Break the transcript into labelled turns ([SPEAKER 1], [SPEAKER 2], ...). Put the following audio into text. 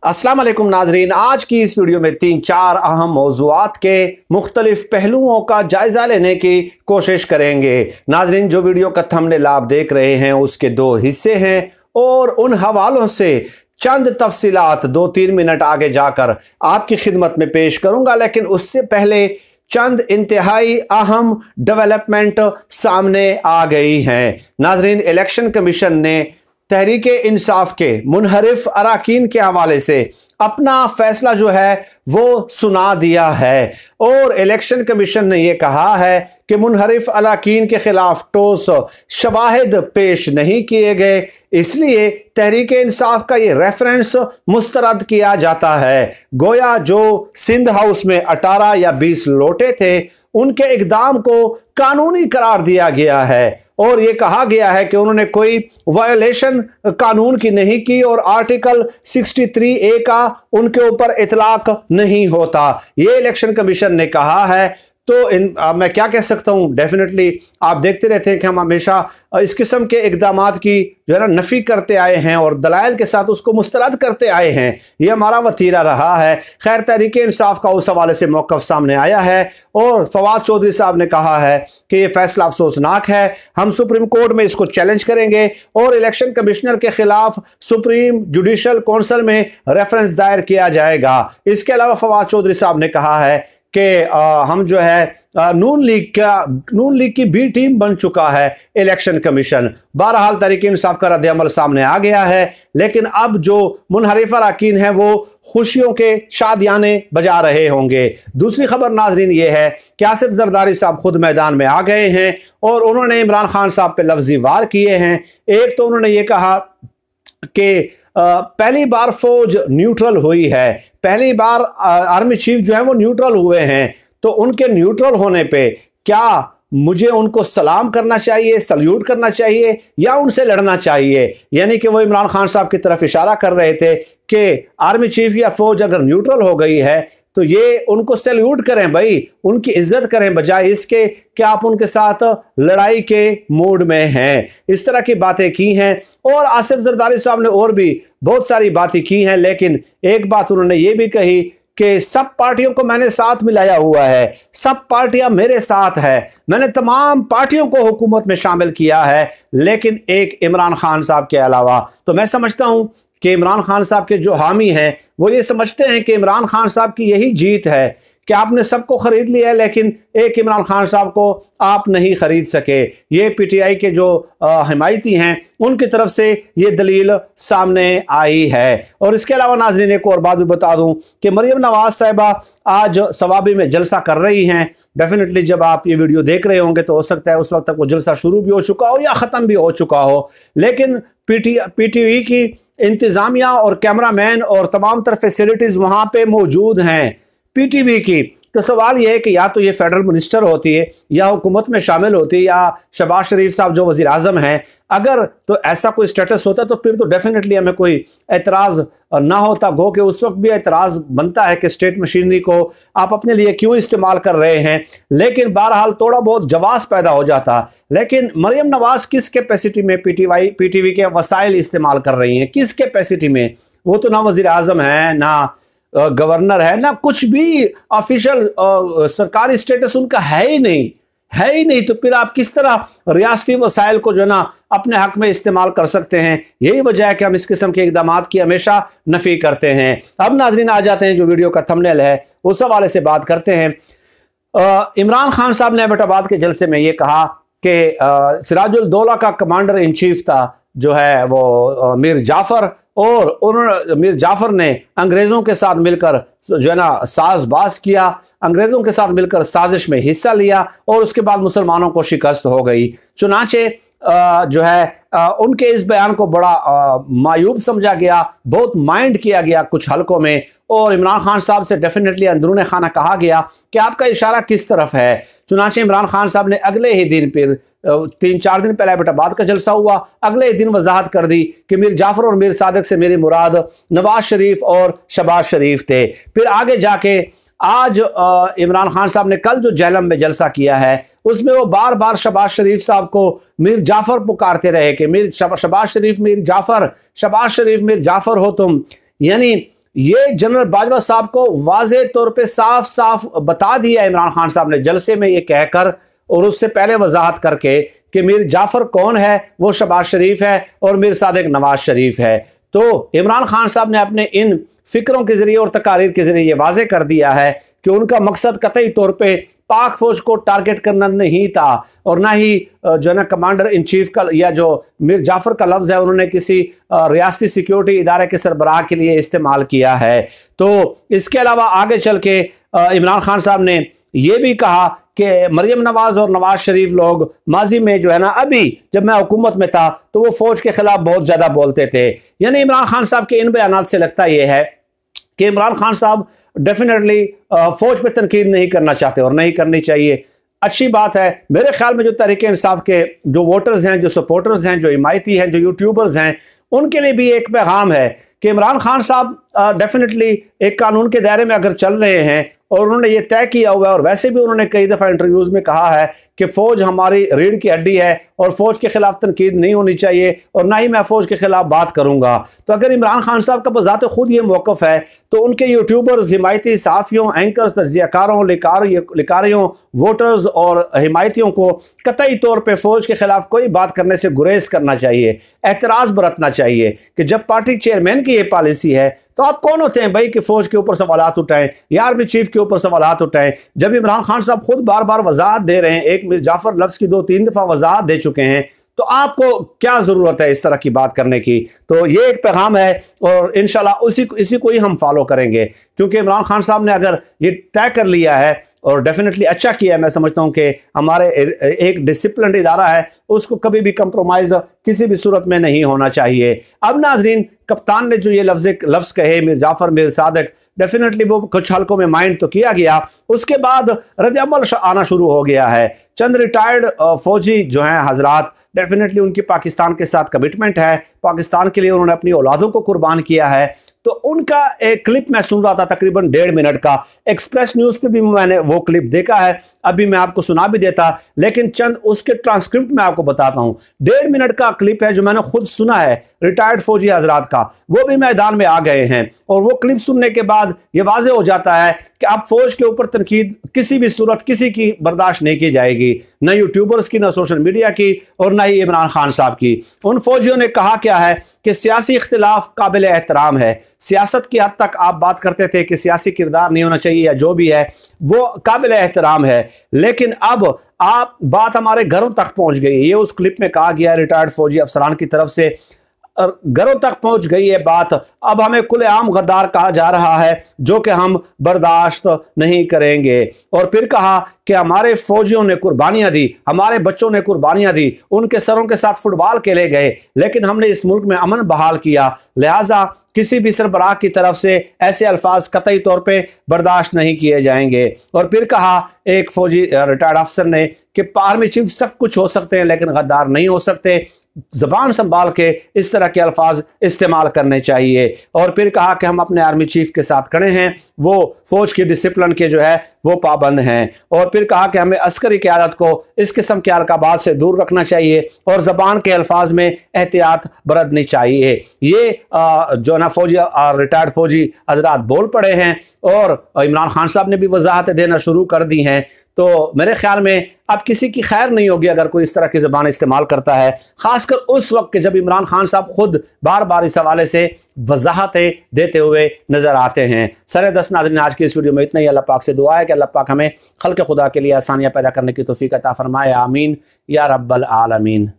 [SPEAKER 1] अस्सलाम वालेकुम नाजरीन, आज की इस वीडियो में 3-4 अहम मौज़ूआत के मुख्तलिफ पहलुओं का जायज़ा लेने की कोशिश करेंगे। नाजरीन, जो वीडियो का थंबनेल आप देख रहे हैं उसके 2 हिस्से हैं और उन हवालों से चंद तफसीलात 2-3 मिनट आगे जाकर आपकी खिदमत में पेश करूंगा, लेकिन उससे पहले चंद इंतहाई अहम डेवलपमेंट सामने आ गई हैं। नाजरीन, इलेक्शन कमीशन ने तहरीके इंसाफ के मुनहरिफ अराकीन के हवाले से अपना फैसला जो है वो सुना दिया है और इलेक्शन कमीशन ने यह कहा है कि मुनहरिफ अराकीन के खिलाफ ठोस शवाहिद पेश नहीं किए गए, इसलिए तहरीके इंसाफ का ये रेफरेंस मुस्तरद किया जाता है। गोया जो सिंध हाउस में 18 या 20 लोटे थे उनके इकदाम को कानूनी करार दिया गया है और ये कहा गया है कि उन्होंने कोई वायोलेशन कानून की नहीं की और आर्टिकल 63A का उनके ऊपर इतलाक नहीं होता, ये इलेक्शन कमीशन ने कहा है। तो मैं क्या कह सकता हूँ, डेफिनेटली आप देखते रहते हैं कि हम हमेशा इस किस्म के इकदामात की जो है ना नफ़ी करते आए हैं और दलाइल के साथ उसको मुस्तरद करते आए हैं, ये हमारा वतीरा रहा है। खैर, तहरीके इंसाफ का उस हवाले से मौक़िफ़ सामने आया है और फवाद चौधरी साहब ने कहा है कि ये फैसला अफसोसनाक है, हम सुप्रीम कोर्ट में इसको चैलेंज करेंगे और इलेक्शन कमिश्नर के खिलाफ सुप्रीम जुडिशल कौंसिल में रेफरेंस दायर किया जाएगा। इसके अलावा फवाद चौधरी साहब ने कहा है कि हम जो है नून लीग की बी टीम बन चुका है इलेक्शन कमीशन। बहरहाल तहरीके इंसाफ का रद्द-ए-अमल सामने आ गया है, लेकिन अब जो मुनहरिफ अराकीन हैं वो खुशियों के शादियाने बजा रहे होंगे। दूसरी खबर नाजरीन ये है कि आसिफ जरदारी साहब खुद मैदान में आ गए हैं और उन्होंने इमरान खान साहब पे लफ्जी वार किए हैं। एक तो उन्होंने ये कहा कि पहली बार फौज न्यूट्रल हुई है, पहली बार आर्मी चीफ जो है वो न्यूट्रल हुए हैं, तो उनके न्यूट्रल होने पे क्या मुझे उनको सलाम करना चाहिए, सल्यूट करना चाहिए या उनसे लड़ना चाहिए? यानी कि वो इमरान खान साहब की तरफ इशारा कर रहे थे कि आर्मी चीफ या फौज अगर न्यूट्रल हो गई है तो ये उनको सैल्यूट करें भाई, उनकी इज्जत करें, बजाय इसके कि आप उनके साथ लड़ाई के मूड में हैं। इस तरह की बातें की हैं और आसिफ जरदारी साहब ने और भी बहुत सारी बातें की हैं, लेकिन एक बात उन्होंने ये भी कही कि सब पार्टियों को मैंने साथ मिलाया हुआ है, सब पार्टियां मेरे साथ है, मैंने तमाम पार्टियों को हुकूमत में शामिल किया है, लेकिन एक इमरान खान साहब के अलावा। तो मैं समझता हूं कि इमरान खान साहब के जो हामी हैं वो ये समझते हैं कि इमरान खान साहब की यही जीत है कि आपने सबको खरीद लिया है लेकिन एक इमरान खान साहब को आप नहीं खरीद सके। ये पीटीआई के जो हिमायती हैं उनकी तरफ से ये दलील सामने आई है। और इसके अलावा नाज़रीन एक और बात भी बता दूं कि मरियम नवाज साहिबा आज सवाबी में जलसा कर रही हैं। डेफिनेटली जब आप ये वीडियो देख रहे होंगे तो हो सकता है उस वक्त तक वो जलसा शुरू भी हो चुका हो या ख़त्म भी हो चुका हो, लेकिन पीटीवी की इंतज़ामिया और कैमरामैन और तमाम तरह फैसिलिटीज़ वहाँ पे मौजूद हैं पीटीवी की। तो सवाल यह है कि या तो ये फेडरल मिनिस्टर होती है या हुकूमत में शामिल होती है या शहबाज शरीफ साहब जो वज़ीर आज़म हैं, अगर तो ऐसा कोई स्टेटस होता तो फिर तो डेफिनेटली हमें कोई एतराज़ ना होता। गो कि उस वक्त भी एतराज़ बनता है कि स्टेट मशीनरी को आप अपने लिए क्यों इस्तेमाल कर रहे हैं, लेकिन बहरहाल थोड़ा बहुत जवाब पैदा हो जाता। लेकिन मरियम नवाज किस कैपेसिटी में पीटीवी के वसाइल इस्तेमाल कर रही हैं, किस कैपेसिटी में? वो तो ना वज़ीर आज़म है, ना गवर्नर है, ना कुछ भी ऑफिशियल सरकारी स्टेटस उनका है ही नहीं। तो फिर आप किस तरह रियासती वसाइल को जो है ना अपने हक में इस्तेमाल कर सकते हैं? यही वजह है कि हम इस किस्म के इकदामात की हमेशा नफ़ी करते हैं। अब नाजरीन आ जाते हैं जो वीडियो का थंबनेल है उस हवाले से बात करते हैं। इमरान खान साहब ने एबटाबाद के जलसे में ये कहा कि सिराजुल दौला का कमांडर इन चीफ था जो है वो मीर जाफ़र, और उन्होंने मीर जाफ़र ने अंग्रेज़ों के साथ मिलकर जो है ना साज़बाज किया, अंग्रेज़ों के साथ मिलकर साजिश में हिस्सा लिया और उसके बाद मुसलमानों को शिकस्त हो गई। चुनाचे जो है उनके इस बयान को बड़ा मायूब समझा गया, बहुत माइंड किया गया कुछ हलकों में, और इमरान खान साहब से डेफिनेटली अंदरूने खाना कहा गया कि आपका इशारा किस तरफ है। चुनाचे इमरान खान साहब ने अगले ही दिन, फिर 3-4 दिन पहले एबटाबाद का जलसा हुआ, अगले ही दिन वजाहत कर दी कि मीर जाफ़र और मीर सादिक से मेरी मुराद नवाज शरीफ और शहबाज शरीफ थे। फिर आगे जाके आज इमरान खान साहब ने कल जो जेहलम में जलसा किया है उसमें वो बार बार शहबाज शरीफ साहब को मीर जाफ़र पुकारते रहे कि मीर शहबाज शरीफ मीर जाफ़र, शहबाज शरीफ मीर जाफ़र हो तुम। यानी ये जनरल बाजवा साहब को वाज़े तौर पे साफ साफ बता दिया इमरान खान साहब ने जलसे में ये कहकर, और उससे पहले वजाहत करके कि मीर जाफ़र कौन है, वो शहबाज शरीफ है और मीर सादिक नवाज शरीफ है। तो इमरान खान साहब ने अपने इन फिक्रों के ज़रिए और तकारीर के ज़रिए ये वाज़े कर दिया है कि उनका मकसद कतई तौर पे पाक फौज को टारगेट करना नहीं था, और ना ही जो है ना कमांडर इन चीफ का या जो मीर जाफ़र का लफ्ज़ है उन्होंने किसी रियासती सिक्योरिटी इदारे के सरबराह के लिए इस्तेमाल किया है। तो इसके अलावा आगे चल के इमरान खान साहब ने यह भी कहा कि मरियम नवाज और नवाज शरीफ लोग माजी में जो है ना, अभी जब मैं हुकूमत में था तो वो फौज के खिलाफ बहुत ज़्यादा बोलते थे। यानी इमरान खान साहब के इन बयानात से लगता यह है कि इमरान खान साहब डेफिनेटली फौज पे तनकीद नहीं करना चाहते और नहीं करनी चाहिए। अच्छी बात है। मेरे ख्याल में जो तहरीक इंसाफ के जो वोटर्स हैं, जो सपोर्टर्स हैं, जो हिमायती हैं, जो यूट्यूबर्स हैं, उनके लिए भी एक पैगाम है कि इमरान खान साहब डेफिनेटली एक कानून के दायरे में अगर चल रहे हैं और उन्होंने ये तय किया हुआ है, और वैसे भी उन्होंने कई दफ़ा इंटरव्यूज़ में कहा है कि फ़ौज हमारी रीढ़ की हड्डी है और फ़ौज के ख़िलाफ़ तनकीद नहीं होनी चाहिए और ना ही मैं फ़ौज के ख़िलाफ़ बात करूँगा। तो अगर इमरान खान साहब का बज़ात खुद ये मौक़िफ़ है तो उनके यूट्यूबर्स, हिमायती सहाफ़ियों, एंकर्स, तज्ज़ियाकारों, लिकारियों, वोटर्स और हिमायतियों को कतई तौर पर फ़ौज के ख़िलाफ़ कोई बात करने से गुरेज करना चाहिए, एहतराज़ बरतना चाहिए कि जब पार्टी चेयरमैन की ये पॉलिसी है तो आप कौन होते हैं भाई कि फ़ौज के ऊपर सवालात उठाएं या आर्मी चीफ के ऊपर सवालात उठाएं। जब इमरान खान साहब खुद बार बार वजाहत दे रहे हैं, एक मीर जाफ़र लफ्ज़ की 2-3 दफ़ा वजाहत दे चुके हैं, तो आपको क्या ज़रूरत है इस तरह की बात करने की। तो ये एक पैगाम है और इंशाल्लाह इसी को ही हम फॉलो करेंगे, क्योंकि इमरान खान साहब ने अगर ये तय कर लिया है और डेफिनेटली अच्छा किया है। मैं समझता हूँ कि हमारे एक डिसिप्लिन इदारा है, उसको कभी भी कंप्रोमाइज़ किसी भी सूरत में नहीं होना चाहिए। अब नाजरीन, कप्तान ने जो ये लफ्ज़ कहे मीर जाफ़र, मीर सादिक, डेफिनेटली वो कुछ हल्कों में माइंड तो किया गया, उसके बाद रद्द-ए-अमल आना शुरू हो गया है। चंद रिटायर्ड फ़ौजी जो हैं हजरात, डेफिनेटली उनकी पाकिस्तान के साथ कमिटमेंट है, पाकिस्तान के लिए उन्होंने अपनी औलादों को कुर्बान किया है। तो उनका एक क्लिप मैं सुन रहा था तकरीबन 1.5 मिनट का, एक्सप्रेस न्यूज़ पे भी मैंने वो क्लिप देखा है, अभी मैं आपको सुना भी देता, लेकिन चंद उसके ट्रांसक्रिप्ट में आपको बताता हूँ। 1.5 मिनट का क्लिप है जो मैंने खुद सुना है रिटायर्ड फौजी हजरात का, वो भी मैदान में आ गए हैं, और वो क्लिप सुनने के बाद ये वाज़े हो जाता है कि अब फौज के ऊपर तनकीद किसी भी सूरत किसी की बर्दाश्त नहीं की जाएगी, न यूट्यूबर्स की, न सोशल मीडिया की, और न ही इमरान खान साहब की। उन फौजियों ने कहा क्या है कि सियासी इख्तिलाफ काबिल एहतराम है, सियासत की हद तक आप बात करते थे कि सियासी किरदार नहीं होना चाहिए या जो भी है वो काबिल एहतराम है, लेकिन अब आप बात हमारे घरों तक पहुंच गई। ये उस क्लिप में कहा गया रिटायर्ड फौजी अफसरान की तरफ से, घरों तक पहुंच गई है बात। अब हमें खुलेआम गद्दार कहा जा रहा है जो कि हम बर्दाश्त नहीं करेंगे। और फिर कहा कि हमारे फौजियों ने कुर्बानियां दी, हमारे बच्चों ने कुर्बानियां दी, उनके सरों के साथ फुटबॉल खेले गए, लेकिन हमने इस मुल्क में अमन बहाल किया, लिहाजा किसी भी सरबराह की तरफ से ऐसे अल्फाज कतई तौर पे बर्दाश्त नहीं किए जाएंगे। और फिर कहा एक फौजी रिटायर्ड अफसर ने कि आर्मी चीफ सब कुछ हो सकते हैं लेकिन गद्दार नहीं हो सकते, ज़बान संभाल के इस तरह के अल्फाज इस्तेमाल करने चाहिए। और फिर कहा कि हम अपने आर्मी चीफ के साथ खड़े हैं, वो फौज की डिसिप्लिन के जो है वो पाबंद हैं। और फिर कहा कि हमें अस्करी क़यादत को इस किस्म के अलकाबात से दूर रखना चाहिए और ज़बान के अल्फाज में एहतियात बरतनी चाहिए। ये जो ना फौजी रिटायर्ड फौजी हजरात बोल पड़े हैं और इमरान खान साहब ने भी वजाहतें देना शुरू कर दी हैं। तो मेरे ख्याल में अब किसी की खैर नहीं होगी अगर कोई इस तरह की ज़बान इस्तेमाल करता है, ख़ासकर उस वक्त के जब इमरान खान साहब खुद बार बार इस हवाले से वजाहतें देते हुए नज़र आते हैं। सर दस नाज़रीन, आज की इस वीडियो में इतना ही। अल्लाह पाक से दुआ है कि अल्लाह पाक हमें खल्क़ खुदा के लिए आसानियाँ पैदा करने की तौफ़ीक़ अता फ़रमाए। आमीन या रब्बल आलमीन।